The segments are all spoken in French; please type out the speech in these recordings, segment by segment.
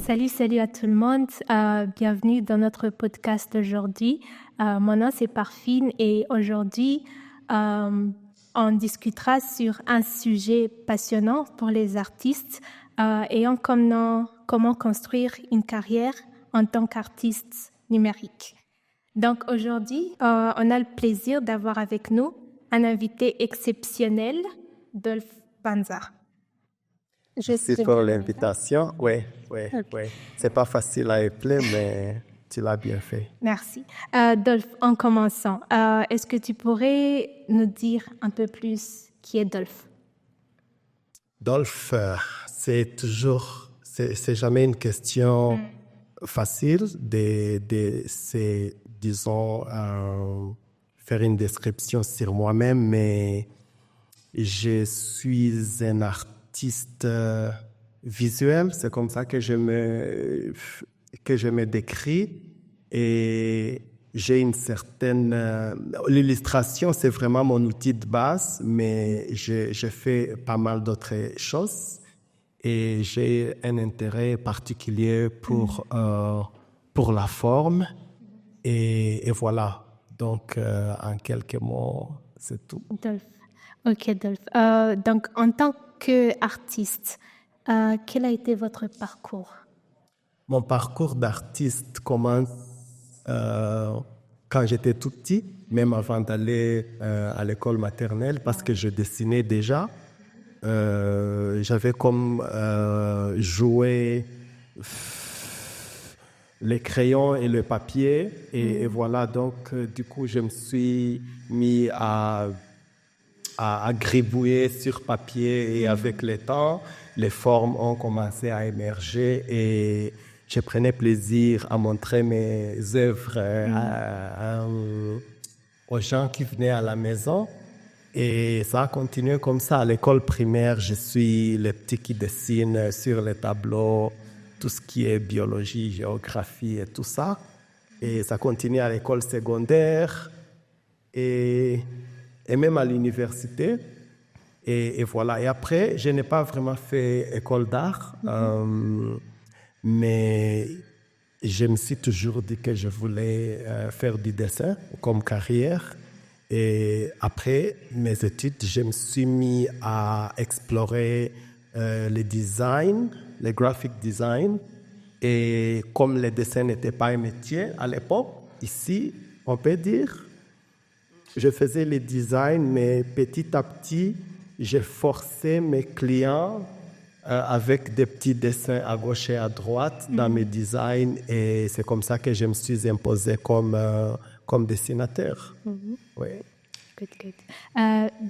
Salut à tout le monde. Bienvenue dans notre podcast aujourd'hui. Mon nom c'est Parfine et aujourd'hui, on discutera sur un sujet passionnant pour les artistes ayant comme nom comment construire une carrière en tant qu'artiste numérique. Donc aujourd'hui, on a le plaisir d'avoir avec nous un invité exceptionnel, Dolph Banza. Merci pour l'invitation. Oui. C'est pas facile à appeler, mais tu l'as bien fait. Merci. Dolph, en commençant, est-ce que tu pourrais nous dire un peu plus qui est Dolph? Dolph, c'est jamais une question facile c'est, disons, faire une description sur moi-même, mais je suis un artiste visuel, c'est comme ça que je me décris, et j'ai une certaine... l'illustration, c'est vraiment mon outil de base, mais je fais pas mal d'autres choses et j'ai un intérêt particulier pour la forme et voilà. Donc, en quelques mots, c'est tout. Dolph. Ok, Dolph. Donc, en tant qu'artiste, quel a été votre parcours? Mon parcours d'artiste commence quand j'étais tout petit, même avant d'aller à l'école maternelle, parce que je dessinais déjà. J'avais comme joué les crayons et le papier. Et voilà, donc du coup, je me suis mis à gribouiller sur papier, et avec le temps, les formes ont commencé à émerger et je prenais plaisir à montrer mes œuvres aux gens qui venaient à la maison. Et ça a continué comme ça. À l'école primaire, je suis le petit qui dessine sur les tableaux tout ce qui est biologie, géographie et tout ça. Et ça continue à l'école secondaire et même à l'université. Et voilà. Et après, je n'ai pas vraiment fait école d'art, mais je me suis toujours dit que je voulais faire du dessin comme carrière. Et après mes études, je me suis mis à explorer le design, le graphic design. Et comme le dessin n'était pas un métier à l'époque, ici, on peut dire, je faisais le design, mais petit à petit, j'ai forcé mes clients avec des petits dessins à gauche et à droite dans mes designs. Et c'est comme ça que je me suis imposé comme dessinateur. Oui. Good.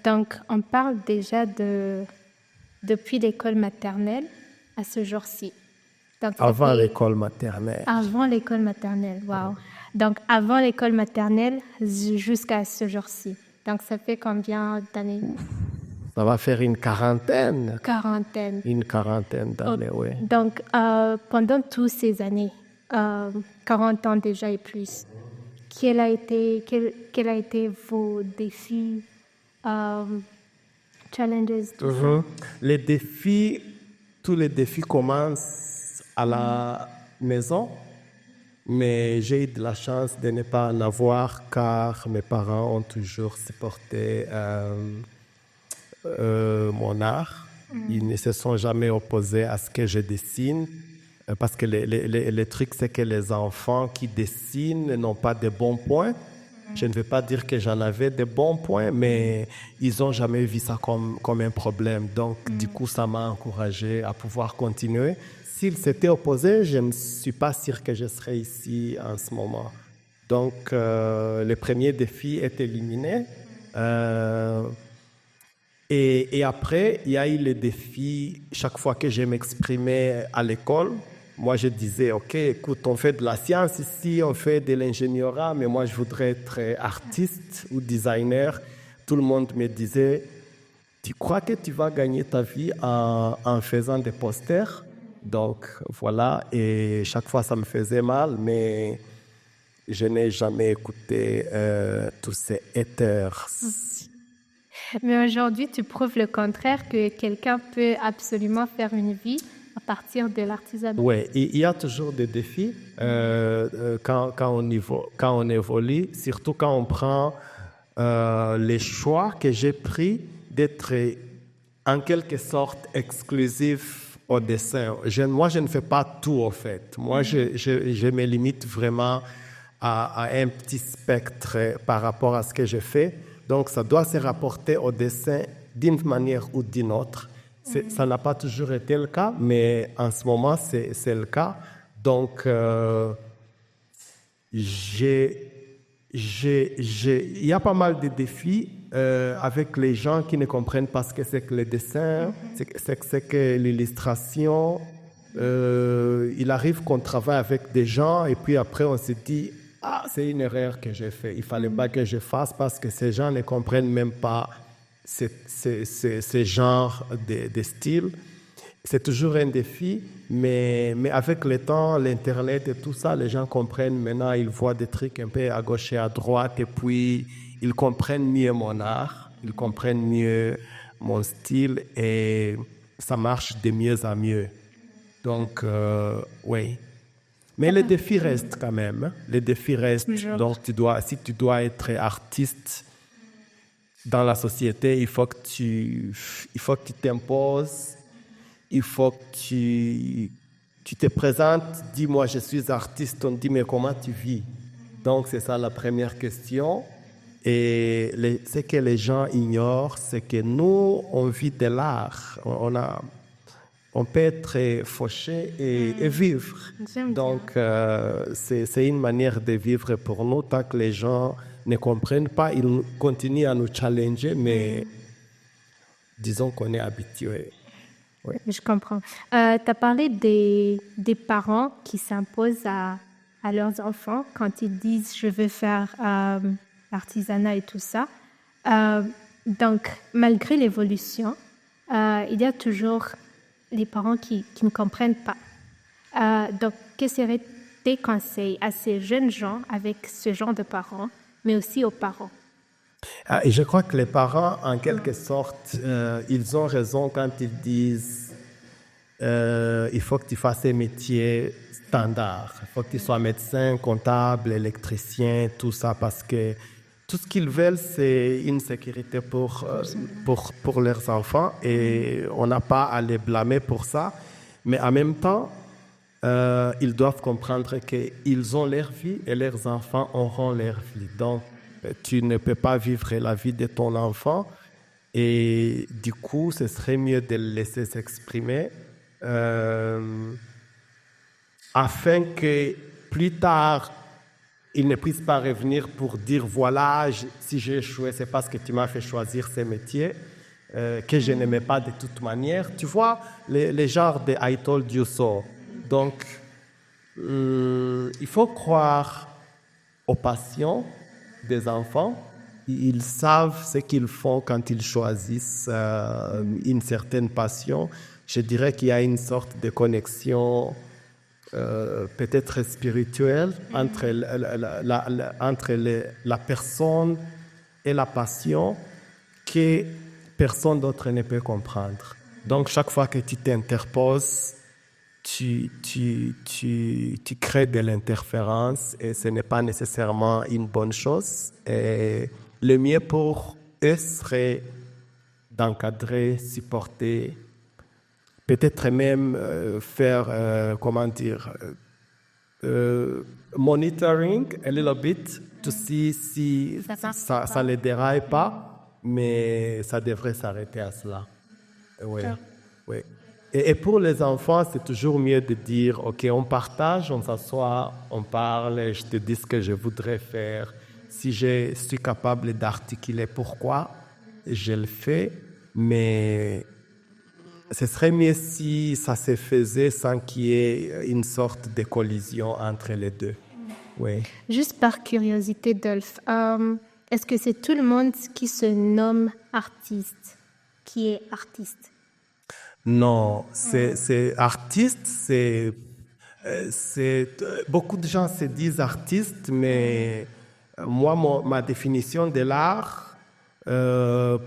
Donc, on parle déjà depuis l'école maternelle à ce jour-ci. Donc, avant l'école maternelle. Avant l'école maternelle, wow. Donc, avant l'école maternelle jusqu'à ce jour-ci. Donc, ça fait combien d'années? Ça va faire une quarantaine. Une quarantaine d'années, oui. Donc, pendant toutes ces années, 40 ans déjà et plus, quel a été vos défis, challenges? Les défis, tous les défis commencent à la maison, mais j'ai eu de la chance de ne pas en avoir car mes parents ont toujours supporté mon art. Ils ne se sont jamais opposés à ce que je dessine. Parce que le truc, c'est que les enfants qui dessinent n'ont pas de bons points. Je ne veux pas dire que j'en avais de bons points, mais ils n'ont jamais vu ça comme un problème. Donc, du coup, ça m'a encouragé à pouvoir continuer. S'ils s'étaient opposés, je ne suis pas sûr que je serais ici en ce moment. Donc, le premier défi est éliminé. Et après, il y a eu le défi, chaque fois que je m'exprimais à l'école, moi je disais, ok, écoute, on fait de la science ici, on fait de l'ingénierie, mais moi je voudrais être artiste ou designer. Tout le monde me disait, tu crois que tu vas gagner ta vie en faisant des posters? Donc voilà, et chaque fois ça me faisait mal, mais je n'ai jamais écouté tous ces haters. Mais aujourd'hui, tu prouves le contraire, que quelqu'un peut absolument faire une vie à partir de l'artisanat? Oui, il y a toujours des défis quand on évolue, surtout quand on prend les choix que j'ai pris d'être en quelque sorte exclusif au dessin. Moi, je ne fais pas tout, en fait. Moi, je me limite vraiment à un petit spectre par rapport à ce que je fais. Donc, ça doit se rapporter au dessin d'une manière ou d'une autre. Ça n'a pas toujours été le cas, mais en ce moment, c'est le cas. Donc, il y a pas mal de défis avec les gens qui ne comprennent pas ce que c'est que le dessin, c'est que l'illustration. Il arrive qu'on travaille avec des gens et puis après on se dit « Ah, c'est une erreur que j'ai faite. Il ne fallait pas que je fasse parce que ces gens ne comprennent même pas ce genre de style. » C'est toujours un défi, mais avec le temps, l'Internet et tout ça, les gens comprennent. Maintenant, ils voient des trucs un peu à gauche et à droite et puis ils comprennent mieux mon art, ils comprennent mieux mon style et ça marche de mieux en mieux. Donc, oui. Mais les défis restent quand même. Les défis restent. Donc, si tu dois être artiste dans la société, il faut que tu t'imposes. Il faut que tu te présentes, dis-moi, je suis artiste. On dit, mais comment tu vis? Donc, c'est ça la première question. Et ce que les gens ignorent, c'est que nous, on vit de l'art. On peut être fauché et vivre. Donc, c'est une manière de vivre pour nous. Tant que les gens ne comprennent pas, ils continuent à nous challenger, mais disons qu'on est habitué. Oui. Je comprends. Tu as parlé des parents qui s'imposent à leurs enfants quand ils disent « je veux faire l'artisanat et tout ça ». Donc, malgré l'évolution, il y a toujours les parents qui ne comprennent pas. Donc, quels seraient tes conseils à ces jeunes gens avec ce genre de parents, mais aussi aux parents? Et je crois que les parents, en quelque sorte, ils ont raison quand ils disent il faut que tu fasses un métier standard. Il faut que tu sois médecin, comptable, électricien, tout ça, parce que tout ce qu'ils veulent, c'est une sécurité pour leurs enfants et on n'a pas à les blâmer pour ça. Mais en même temps, ils doivent comprendre qu'ils ont leur vie et leurs enfants auront leur vie. Donc, tu ne peux pas vivre la vie de ton enfant et du coup, ce serait mieux de le laisser s'exprimer afin que plus tard, il ne puisse pas revenir pour dire voilà, si j'ai échoué, c'est parce que tu m'as fait choisir ce métier que je n'aimais pas de toute manière. Tu vois, les genres de I told you so. Donc, il faut croire aux passions des enfants. Ils savent ce qu'ils font quand ils choisissent une certaine passion. Je dirais qu'il y a une sorte de connexion peut-être spirituelle entre la personne et la passion que personne d'autre ne peut comprendre. Donc, chaque fois que tu t'interposes, tu crées de l'interférence et ce n'est pas nécessairement une bonne chose. Et le mieux pour eux serait d'encadrer, supporter, peut-être même faire, monitoring a little bit to see si ça ne déraille pas, mais ça devrait s'arrêter à cela. Oui, oui. Et pour les enfants, c'est toujours mieux de dire, OK, on partage, on s'assoit, on parle, je te dis ce que je voudrais faire. Si je suis capable d'articuler pourquoi, je le fais, mais ce serait mieux si ça se faisait sans qu'il y ait une sorte de collision entre les deux. Oui. Juste par curiosité, Dolph, est-ce que c'est tout le monde qui se nomme artiste, qui est artiste? Non, c'est artiste, c'est beaucoup de gens se disent artistes, mais moi, ma définition de l'art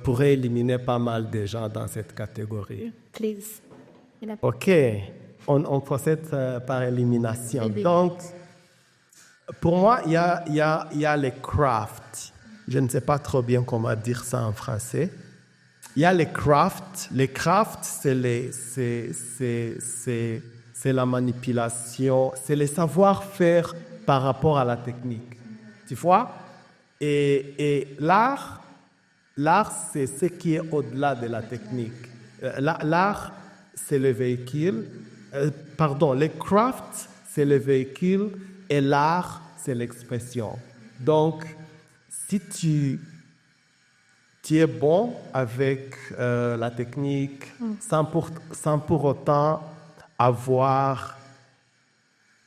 pourrait éliminer pas mal de gens dans cette catégorie. Please. OK. On procède par élimination. Oui. Donc, pour moi, il y a les crafts. Je ne sais pas trop bien comment dire ça en français. Il y a les crafts. Les crafts, c'est la manipulation, c'est le savoir-faire par rapport à la technique. Tu vois? Et l'art, c'est ce qui est au-delà de la technique. L'art, c'est le véhicule. Les crafts, c'est le véhicule et l'art, c'est l'expression. Donc, si tu es bon avec la technique sans pour autant avoir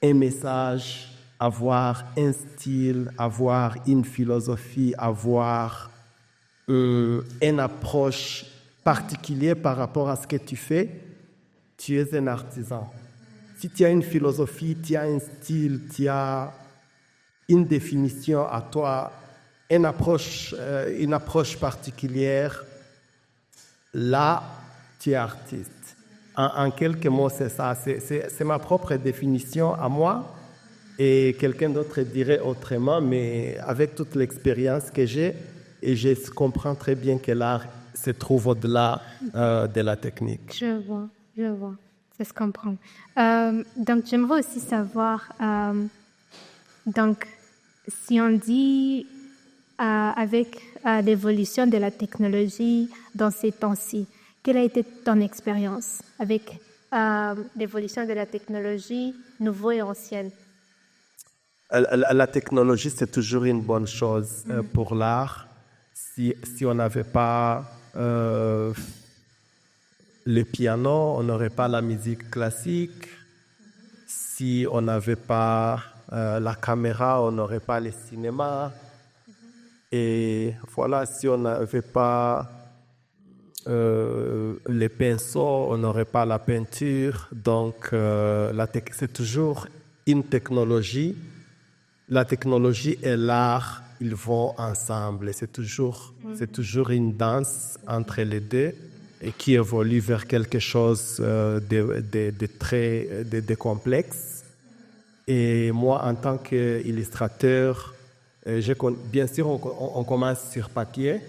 un message, avoir un style, avoir une philosophie, avoir une approche particulière par rapport à ce que tu fais, tu es un artisan. Si tu as une philosophie, tu as un style, tu as une définition à toi, une approche particulière, là, tu es artiste. En quelques mots, c'est ça. C'est ma propre définition à moi et quelqu'un d'autre dirait autrement, mais avec toute l'expérience que j'ai, et je comprends très bien que l'art se trouve au-delà de la technique. Je vois. Ça se comprend. Donc, j'aimerais aussi savoir, donc, si on dit avec l'évolution de la technologie dans ces temps-ci, quelle a été ton expérience avec l'évolution de la technologie nouvelle et ancienne? La technologie, c'est toujours une bonne chose pour l'art. Si on n'avait pas le piano, on n'aurait pas la musique classique. Si on n'avait pas la caméra, on n'aurait pas le cinéma. Et voilà, si on n'avait pas les pinceaux, on n'aurait pas la peinture. Donc, c'est toujours une technologie. La technologie et l'art, ils vont ensemble. C'est toujours une danse entre les deux et qui évolue vers quelque chose de très complexe. Et moi, en tant qu'illustrateur, bien sûr, on commence sur papier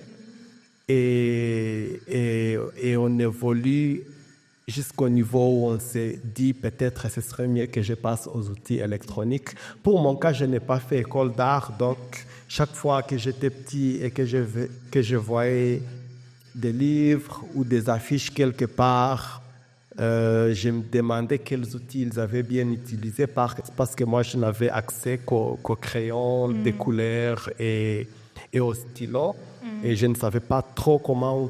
et on évolue jusqu'au niveau où on s'est dit peut-être ce serait mieux que je passe aux outils électroniques. Pour mon cas, je n'ai pas fait école d'art, donc chaque fois que j'étais petit et que je voyais des livres ou des affiches quelque part, je me demandais quels outils ils avaient bien utilisés parce que moi je n'avais accès qu'aux crayons, des couleurs et au stylo et je ne savais pas trop comment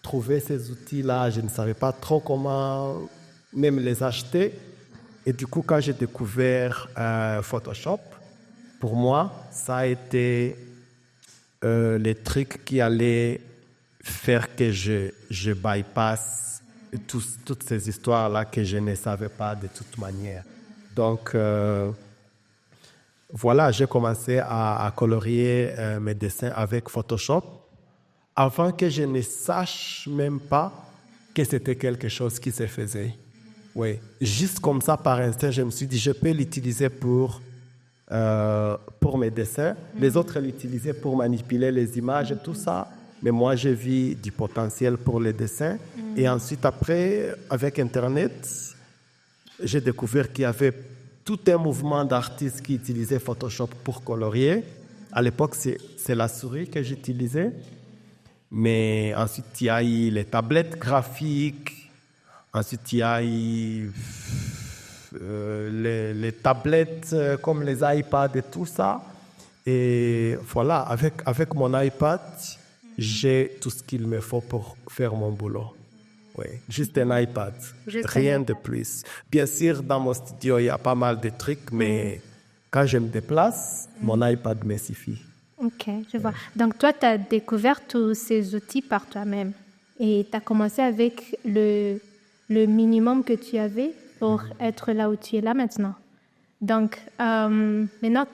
trouver ces outils-là, je ne savais pas trop comment même les acheter. Et du coup, quand j'ai découvert Photoshop, pour moi, ça a été les trucs qui allaient faire que je bypass toutes ces histoires-là que je ne savais pas de toute manière. Donc, voilà, j'ai commencé à colorier mes dessins avec Photoshop avant que je ne sache même pas que c'était quelque chose qui se faisait. Oui, juste comme ça, par instinct, je me suis dit, je peux l'utiliser pour mes dessins. Les autres l'utilisaient pour manipuler les images et tout ça. Mais moi, j'ai vu du potentiel pour les dessins. Et ensuite, après, avec Internet, j'ai découvert qu'il y avait tout un mouvement d'artistes qui utilisaient Photoshop pour colorier. À l'époque, c'est la souris que j'utilisais. Mais ensuite, il y a eu les tablettes graphiques. Ensuite, il y a eu les tablettes comme les iPads et tout ça. Et voilà, avec mon iPad, j'ai tout ce qu'il me faut pour faire mon boulot. Oui, juste un iPad, rien de plus. Bien sûr, dans mon studio, il y a pas mal de trucs, mais quand je me déplace, mon iPad me suffit. Ok, je vois. Donc, toi, tu as découvert tous ces outils par toi-même et tu as commencé avec le minimum que tu avais pour être là où tu es là maintenant. Donc, maintenant,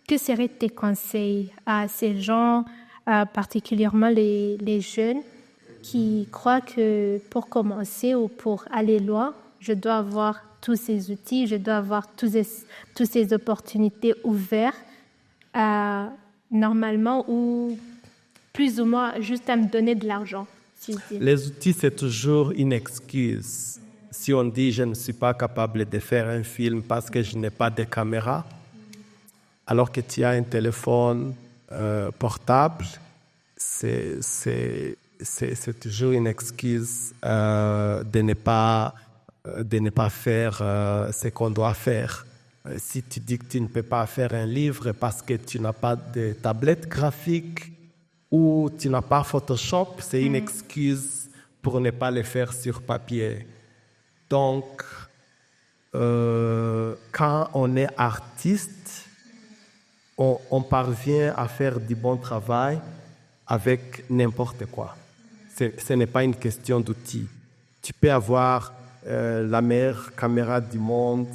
que seraient tes conseils à ces gens, particulièrement les jeunes, qui croient que pour commencer ou pour aller loin, je dois avoir tous ces outils, je dois avoir toutes ces opportunités ouvertes, normalement, ou plus ou moins juste à me donner de l'argent. Les outils, c'est toujours une excuse. Si on dit « je ne suis pas capable de faire un film parce que je n'ai pas de caméra », alors que tu as un téléphone portable, c'est toujours une excuse de ne pas faire ce qu'on doit faire. Si tu dis que tu ne peux pas faire un livre parce que tu n'as pas de tablette graphique ou tu n'as pas Photoshop, c'est une excuse pour ne pas le faire sur papier. Donc, quand on est artiste, on parvient à faire du bon travail avec n'importe quoi. Ce n'est pas une question d'outils. Tu peux avoir la meilleure caméra du monde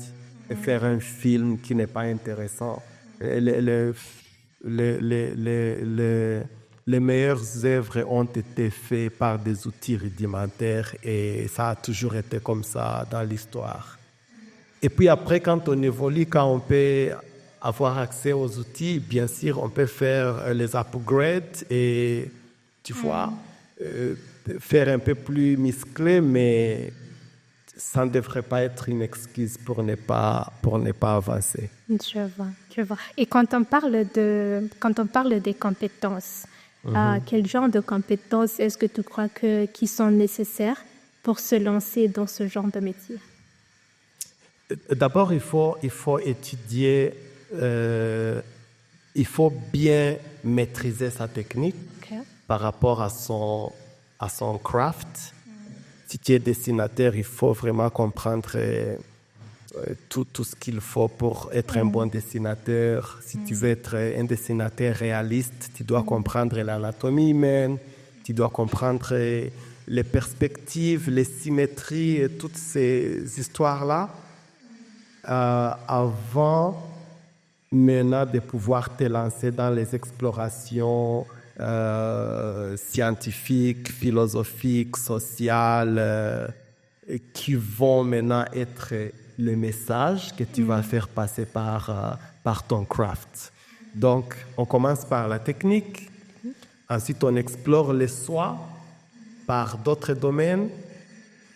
et faire un film qui n'est pas intéressant. Les meilleures œuvres ont été faites par des outils rudimentaires et ça a toujours été comme ça dans l'histoire. Et puis après, quand on évolue, quand on peut avoir accès aux outils, bien sûr, on peut faire les upgrades et, tu vois, faire un peu plus musclé, mais ça ne devrait pas être une excuse pour ne pas avancer. Je vois. Et quand on parle des compétences, quel genre de compétences est-ce que tu crois qui sont nécessaires pour se lancer dans ce genre de métier? D'abord, il faut étudier, il faut bien maîtriser sa technique par rapport à son craft. Si tu es dessinateur, il faut vraiment comprendre tout ce qu'il faut pour être un bon dessinateur. Si tu veux être un dessinateur réaliste, tu dois comprendre l'anatomie humaine, tu dois comprendre les perspectives, les symétries et toutes ces histoires-là avant maintenant de pouvoir te lancer dans les explorations scientifiques, philosophiques, sociales qui vont maintenant être le message que tu vas faire passer par ton craft. Donc, on commence par la technique, ensuite on explore les soi par d'autres domaines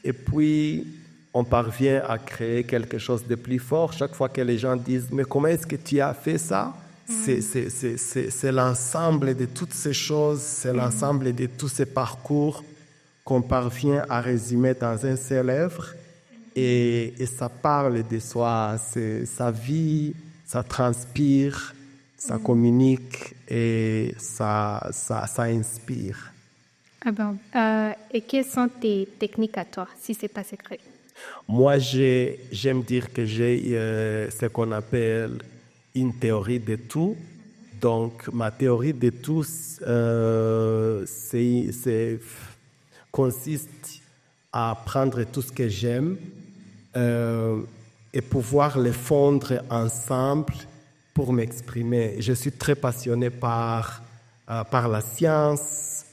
et puis on parvient à créer quelque chose de plus fort. Chaque fois que les gens disent « mais comment est-ce que tu as fait ça ?» C'est l'ensemble de toutes ces choses, c'est l'ensemble de tous ces parcours qu'on parvient à résumer dans un seul œuvre et ça parle de soi, ça vit, ça transpire, ça communique et ça inspire. Ah bon. Et quelles sont tes techniques à toi, si ce n'est pas secret? Moi, j'aime dire que j'ai ce qu'on appelle une théorie de tout. Donc, ma théorie de tout consiste à prendre tout ce que j'aime et pouvoir les fondre ensemble pour m'exprimer. Je suis très passionné par la science,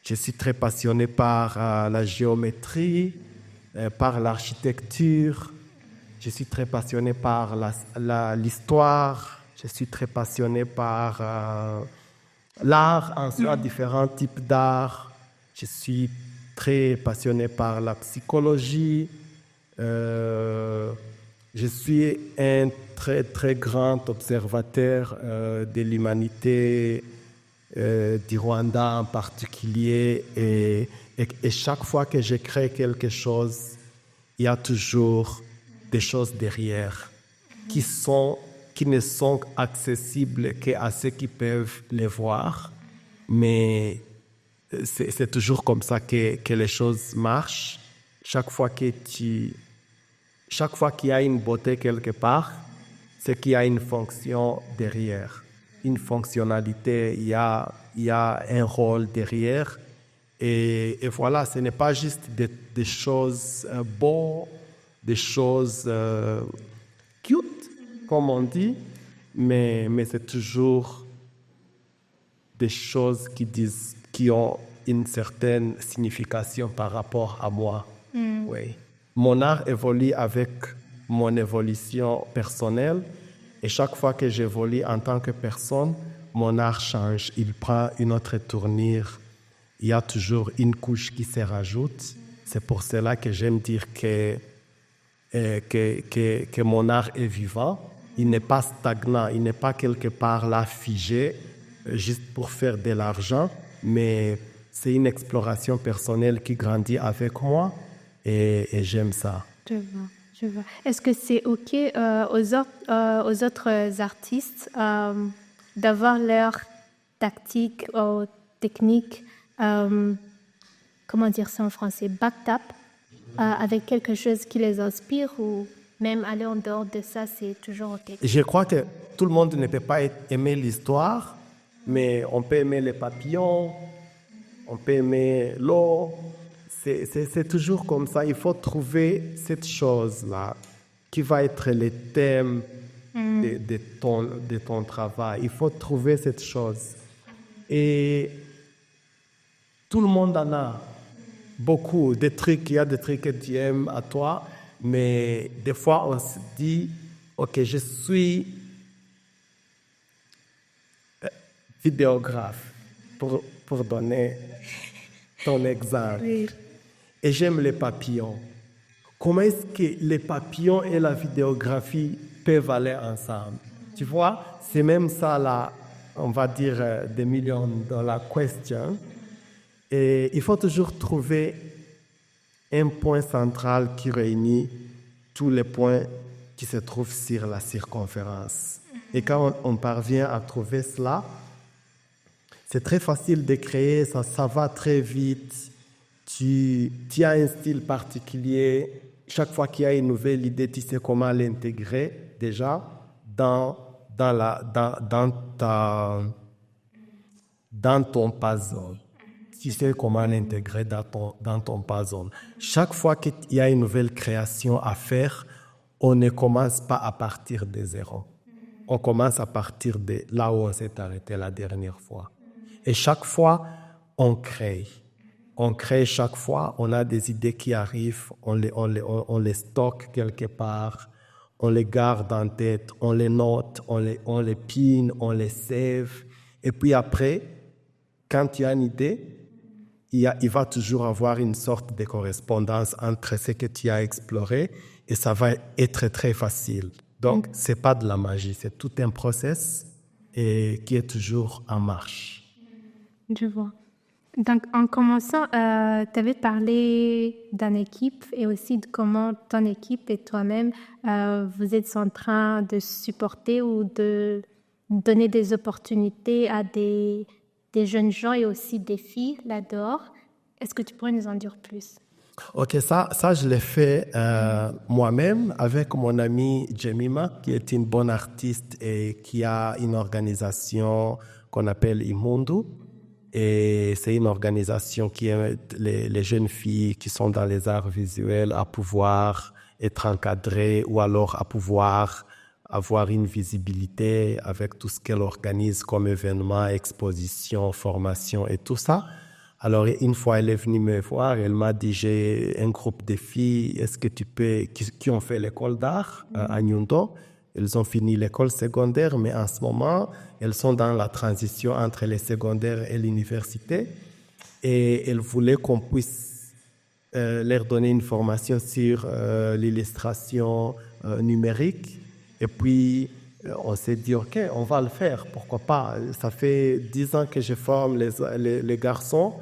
je suis très passionné par la géométrie, par l'architecture, je suis très passionné par l'histoire, je suis très passionné par l'art en soi, différents types d'art. Je suis très passionné par la psychologie. Je suis un très, très grand observateur de l'humanité, du Rwanda en particulier. Et chaque fois que je crée quelque chose, il y a toujours des choses derrière qui ne sont accessibles qu'à ceux qui peuvent les voir. Mais c'est toujours comme ça que les choses marchent. Chaque fois qu'il y a une beauté quelque part, c'est qu'il y a une fonction derrière, une fonctionnalité, il y a un rôle derrière. Et voilà, ce n'est pas juste des choses beaux, des choses cute, comme on dit, mais c'est toujours des choses qui ont une certaine signification par rapport à moi. Oui. mon art évolue avec mon évolution personnelle et chaque fois que j'évolue en tant que personne, mon art change, il prend une autre tournure. Il y a toujours une couche qui se rajoute. C'est pour cela que j'aime dire que mon art est vivant. Il n'est pas stagnant, il n'est pas quelque part là figé, juste pour faire de l'argent, mais c'est une exploration personnelle qui grandit avec moi et j'aime ça. Je vois. Est-ce que c'est OK aux autres artistes d'avoir leur tactique ou technique, comment dire ça en français, backed up, avec quelque chose qui les inspire ou même aller en dehors de ça, c'est toujours OK? Je crois que tout le monde ne peut pas aimer l'histoire, mais on peut aimer les papillons, on peut aimer l'eau. C'est toujours comme ça. Il faut trouver cette chose-là qui va être le thème de ton travail. Il faut trouver cette chose. Et tout le monde en a beaucoup. Il y a des trucs que tu aimes à toi, mais des fois on se dit, OK, je suis vidéographe, pour donner ton exemple. Oui. Et j'aime les papillons. Comment est-ce que les papillons et la vidéographie peuvent aller ensemble? Tu vois, c'est même ça, là, on va dire, des millions dans la question. Et il faut toujours trouver un point central qui réunit tous les points qui se trouvent sur la circonférence. Et quand on parvient à trouver cela, c'est très facile de créer, ça va très vite. Tu as un style particulier. Chaque fois qu'il y a une nouvelle idée, tu sais comment l'intégrer déjà dans ton puzzle. Tu sais comment l'intégrer dans ton puzzle. Chaque fois qu'il y a une nouvelle création à faire, on ne commence pas à partir de zéro. On commence à partir de là où on s'est arrêté la dernière fois. Et chaque fois, on crée. On crée chaque fois, on a des idées qui arrivent, on les stocke quelque part, on les garde en tête, on les note, on les pin, on les save. Et puis après, quand tu as une idée, il va toujours avoir une sorte de correspondance entre ce que tu as exploré et ça va être très facile. Donc, ce n'est pas de la magie, c'est tout un process et qui est toujours en marche. Je vois. Donc, en commençant, tu avais parlé d'une équipe et aussi de comment ton équipe et toi-même, vous êtes en train de supporter ou de donner des opportunités à des jeunes gens et aussi des filles là-dehors. Est-ce que tu pourrais nous en dire plus? OK, ça je l'ai fait moi-même avec mon amie Jemima, qui est une bonne artiste et qui a une organisation qu'on appelle Imundu. Et c'est une organisation qui aide les jeunes filles qui sont dans les arts visuels à pouvoir être encadrées ou alors à pouvoir avoir une visibilité avec tout ce qu'elle organise comme événements, expositions, formations et tout ça. Alors, une fois, elle est venue me voir, elle m'a dit, j'ai un groupe de filles, est-ce que tu peux, qui ont fait l'école d'art à Nyundo. Elles ont fini l'école secondaire, mais en ce moment, elles sont dans la transition entre les secondaires et l'université. Et elles voulaient qu'on puisse leur donner une formation sur l'illustration numérique. Et puis, on s'est dit, OK, on va le faire, pourquoi pas. Ça fait 10 ans que je forme les garçons.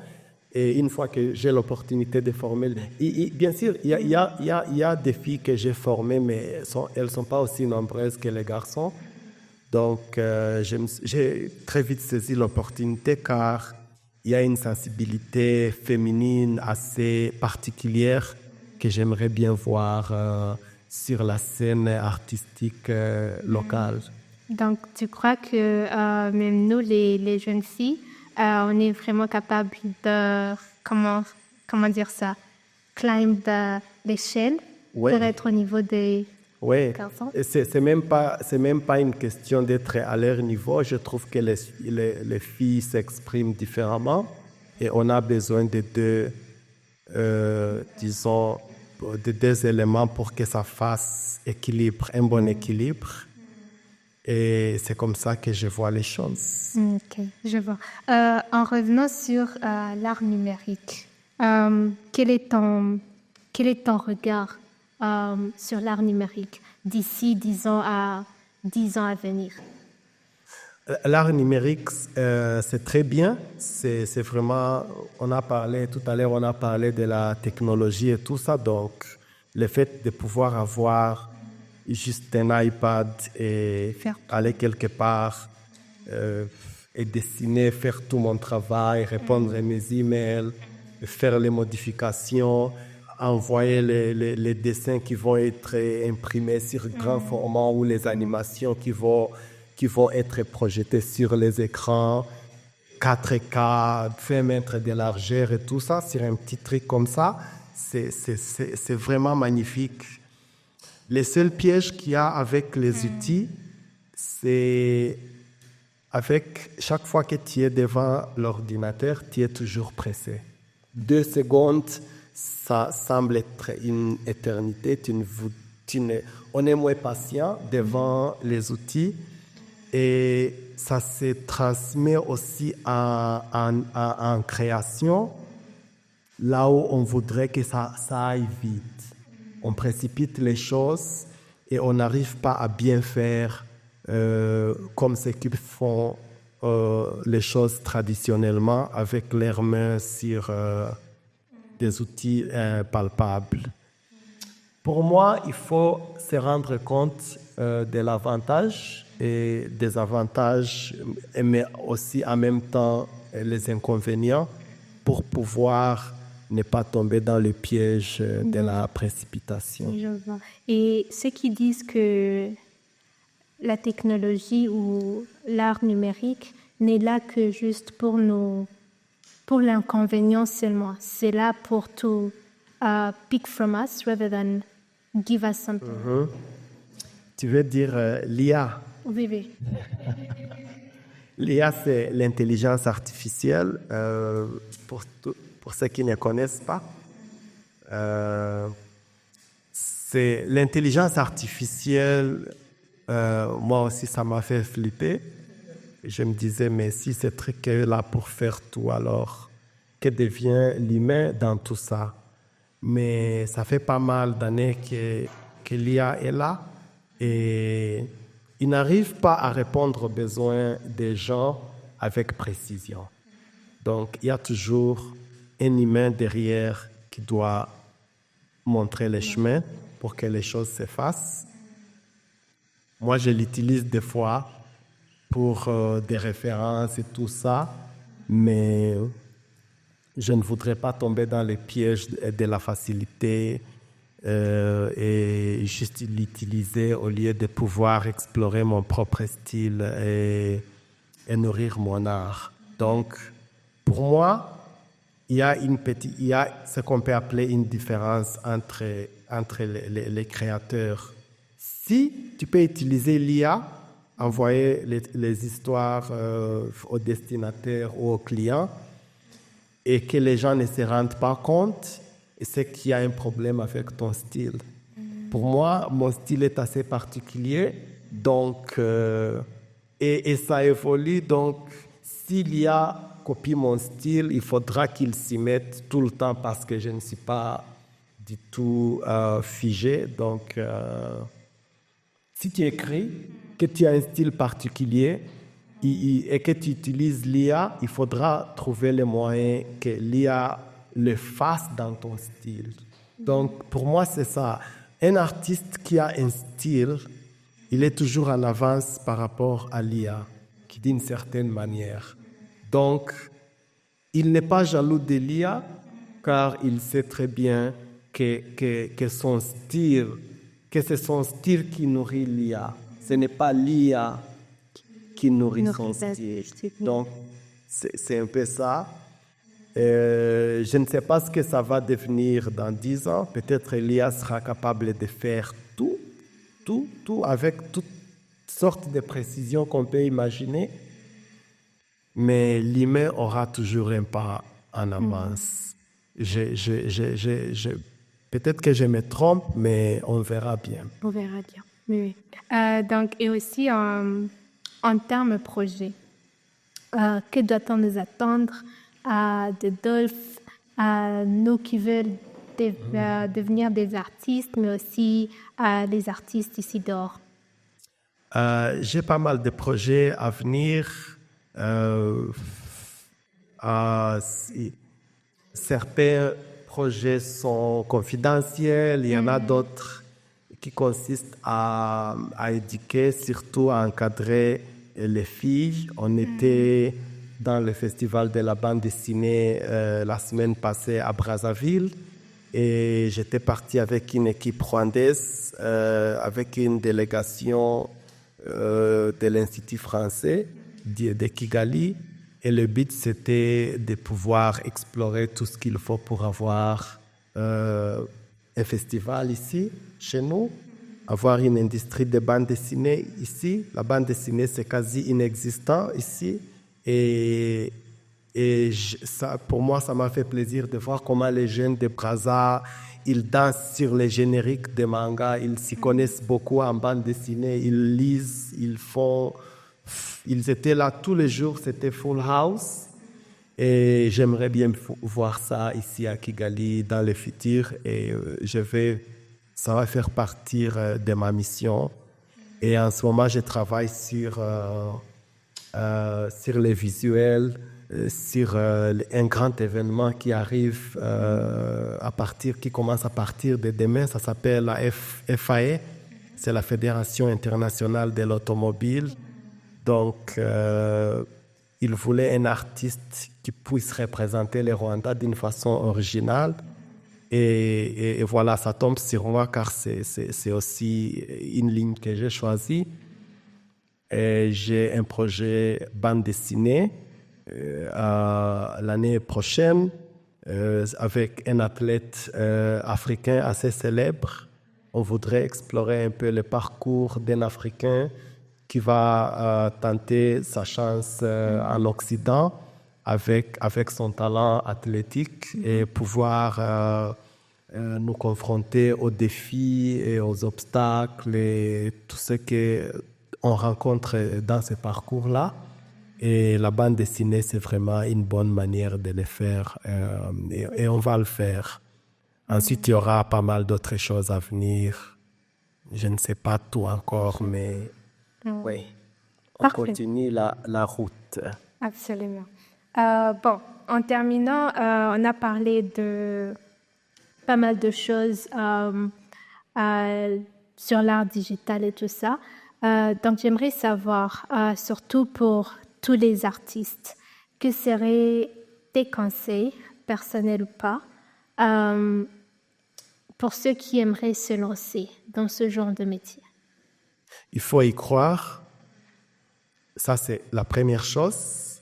Et une fois que j'ai l'opportunité de former... bien sûr, il y a des filles que j'ai formées, mais elles ne sont pas aussi nombreuses que les garçons. Donc, j'ai très vite saisi l'opportunité car il y a une sensibilité féminine assez particulière que j'aimerais bien voir sur la scène artistique locale. Donc, tu crois que même nous, les jeunes filles, on est vraiment capable de, comment dire ça, climb l'échelle pour être au niveau des garçons? Oui, c'est même pas une question d'être à leur niveau. Je trouve que les filles s'expriment différemment et on a besoin de deux, disons, de deux éléments pour que ça fasse équilibre, un bon équilibre. Et c'est comme ça que je vois les choses. Ok, je vois. En revenant sur l'art numérique, quel est ton regard sur l'art numérique d'ici 10 ans à venir? L'art numérique, c'est très bien. C'est vraiment, tout à l'heure, on a parlé de la technologie et tout ça. Donc, le fait de pouvoir avoir juste un iPad et aller quelque part et dessiner, faire tout mon travail, répondre à mes emails, faire les modifications, envoyer les dessins qui vont être imprimés sur grand format ou les animations qui vont être projetées sur les écrans, 4K, 20 mètres de largeur et tout ça, sur un petit truc comme ça, c'est vraiment magnifique. Les seuls pièges qu'il y a avec les outils, c'est avec chaque fois que tu es devant l'ordinateur, tu es toujours pressé. 2 secondes, ça semble être une éternité. On est moins patient devant les outils et ça se transmet aussi en création, là où on voudrait que ça aille vite. On précipite les choses et on n'arrive pas à bien faire comme ceux qui font les choses traditionnellement avec leurs mains sur des outils palpables. Pour moi, il faut se rendre compte de l'avantage et des avantages, mais aussi en même temps les inconvénients pour pouvoir ne pas tomber dans le piège de la précipitation. Je vois. Et ceux qui disent que la technologie ou l'art numérique n'est là que juste pour l'inconvénient seulement. C'est là pour to pick from us rather than give us something. Tu veux dire l'IA? Oui. L'IA, c'est l'intelligence artificielle. Pour ceux qui ne connaissent pas, c'est l'intelligence artificielle. Moi aussi, ça m'a fait flipper. Je me disais, mais si ce truc est là pour faire tout, alors que devient l'humain dans tout ça? Mais ça fait pas mal d'années que l'IA est là et il n'arrive pas à répondre aux besoins des gens avec précision. Donc, il y a toujours un humain derrière qui doit montrer les chemins pour que les choses se fassent. Moi, je l'utilise des fois pour des références et tout ça, mais je ne voudrais pas tomber dans les pièges de la facilité et juste l'utiliser au lieu de pouvoir explorer mon propre style et nourrir mon art. Donc, pour moi, il y a ce qu'on peut appeler une différence entre les créateurs. Si tu peux utiliser l'IA, envoyer les histoires aux destinataires ou aux clients et que les gens ne se rendent pas compte, c'est qu'il y a un problème avec ton style. Pour moi, mon style est assez particulier, donc, et ça évolue. Donc, si l'IA copie mon style, il faudra qu'il s'y mette tout le temps parce que je ne suis pas du tout figé. Donc, si tu écris, que tu as un style particulier et que tu utilises l'IA, il faudra trouver les moyens que l'IA le fasse dans ton style. Donc, pour moi, c'est ça. Un artiste qui a un style, il est toujours en avance par rapport à l'IA, qui d'une certaine manière. Donc, il n'est pas jaloux de l'IA, car il sait très bien que son style, que c'est son style qui nourrit l'IA. Ce n'est pas l'IA qui nourrit son style. Donc, c'est un peu ça. Je ne sais pas ce que ça va devenir dans 10 ans. Peut-être l'IA sera capable de faire tout, avec toutes sortes de précisions qu'on peut imaginer. Mais l'humain aura toujours un pas en avance. Peut-être que je me trompe, mais on verra bien. On verra bien. Oui, oui. Donc, et aussi en termes projet, que doit-on nous attendre de Dolph, nous qui veulent devenir des artistes, mais aussi les artistes ici dehors? J'ai pas mal de projets à venir. Certains projets sont confidentiels, il y en a d'autres qui consistent à éduquer, surtout à encadrer les filles. On était dans le festival de la bande dessinée la semaine passée à Brazzaville et j'étais parti avec une équipe rwandaise, avec une délégation de l'Institut français de Kigali. Et le but, c'était de pouvoir explorer tout ce qu'il faut pour avoir un festival ici, chez nous, avoir une industrie de bande dessinée ici. La bande dessinée, c'est quasi inexistant ici. Et ça, pour moi, ça m'a fait plaisir de voir comment les jeunes de Brazza, ils dansent sur les génériques de manga, ils s'y connaissent beaucoup en bande dessinée, ils lisent, ils étaient là tous les jours, c'était Full House. Et j'aimerais bien voir ça ici à Kigali dans le futur. Et ça va faire partie de ma mission. Et en ce moment, je travaille sur les visuels, sur un grand événement qui arrive qui commence à partir de demain. Ça s'appelle la FAE, c'est la Fédération internationale de l'automobile. Donc, il voulait un artiste qui puisse représenter le Rwanda d'une façon originale. Et voilà, ça tombe sur moi car c'est aussi une ligne que j'ai choisie. Et j'ai un projet bande dessinée l'année prochaine avec un athlète africain assez célèbre. On voudrait explorer un peu le parcours d'un Africain qui va tenter sa chance en Occident avec son talent athlétique et pouvoir nous confronter aux défis et aux obstacles et tout ce qu'on rencontre dans ce parcours-là. Et la bande dessinée, c'est vraiment une bonne manière de le faire et on va le faire. Ensuite, il y aura pas mal d'autres choses à venir. Je ne sais pas tout encore, mais oui, on Parfait. continue la route. Absolument. Bon, en terminant, on a parlé de pas mal de choses sur l'art digital et tout ça. Donc, j'aimerais savoir, surtout pour tous les artistes, que seraient tes conseils, personnels ou pas, pour ceux qui aimeraient se lancer dans ce genre de métier? Il faut y croire. Ça, c'est la première chose.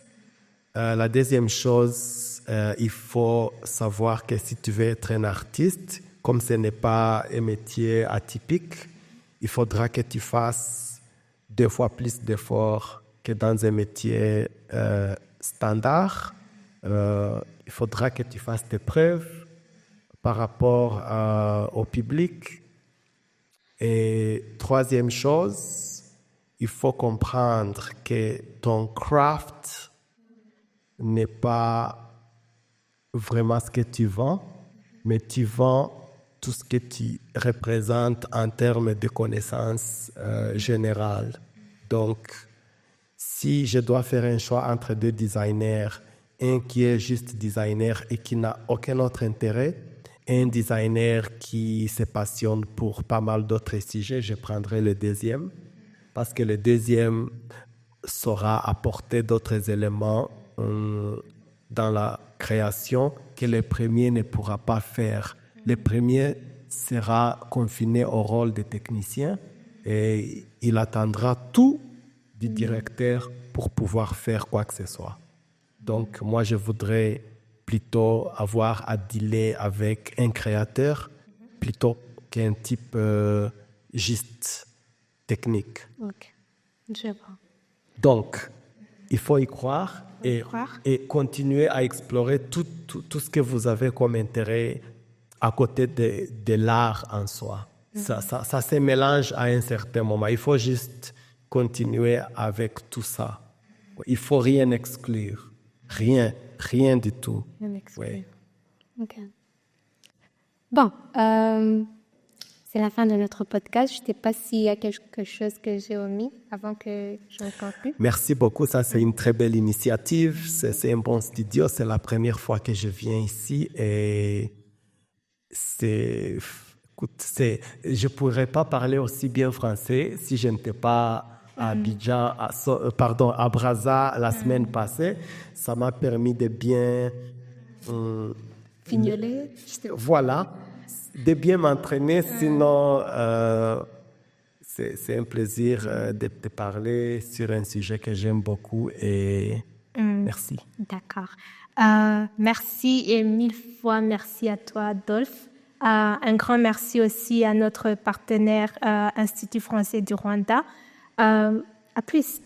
La deuxième chose, il faut savoir que si tu veux être un artiste, comme ce n'est pas un métier atypique, il faudra que tu fasses 2 fois plus d'efforts que dans un métier standard. Il faudra que tu fasses tes preuves par rapport au public. Et troisième chose, il faut comprendre que ton craft n'est pas vraiment ce que tu vends, mais tu vends tout ce que tu représentes en termes de connaissances générales. Donc, si je dois faire un choix entre 2 designers, un qui est juste designer et qui n'a aucun autre intérêt, et un designer qui se passionne pour pas mal d'autres sujets, je prendrai le deuxième, parce que le deuxième saura apporter d'autres éléments dans la création que le premier ne pourra pas faire. Le premier sera confiné au rôle de technicien et il attendra tout du directeur pour pouvoir faire quoi que ce soit. Donc, moi, je voudrais plutôt avoir à dealer avec un créateur plutôt qu'un type juste technique. Ok, je vois. Donc, il faut y croire et continuer à explorer tout ce que vous avez comme intérêt à côté de l'art en soi. Ça se mélange à un certain moment. Il faut juste continuer avec tout ça. Il ne faut rien exclure. Rien du tout. Rien exclure. Oui. OK. Bon, c'est la fin de notre podcast. Je ne sais pas s'il y a quelque chose que j'ai omis avant que je conclue. Merci beaucoup. Ça, c'est une très belle initiative. C'est un bon studio. C'est la première fois que je viens ici et écoute, je pourrais pas parler aussi bien français si je n'étais pas à Abidjan, à Brazza la semaine passée. Ça m'a permis de bien Fignoler. Voilà, de bien m'entraîner. Sinon, c'est un plaisir de te parler sur un sujet que j'aime beaucoup et merci. D'accord. Merci et 1000 fois merci à toi, Adolphe. Un grand merci aussi à notre partenaire Institut français du Rwanda. À plus.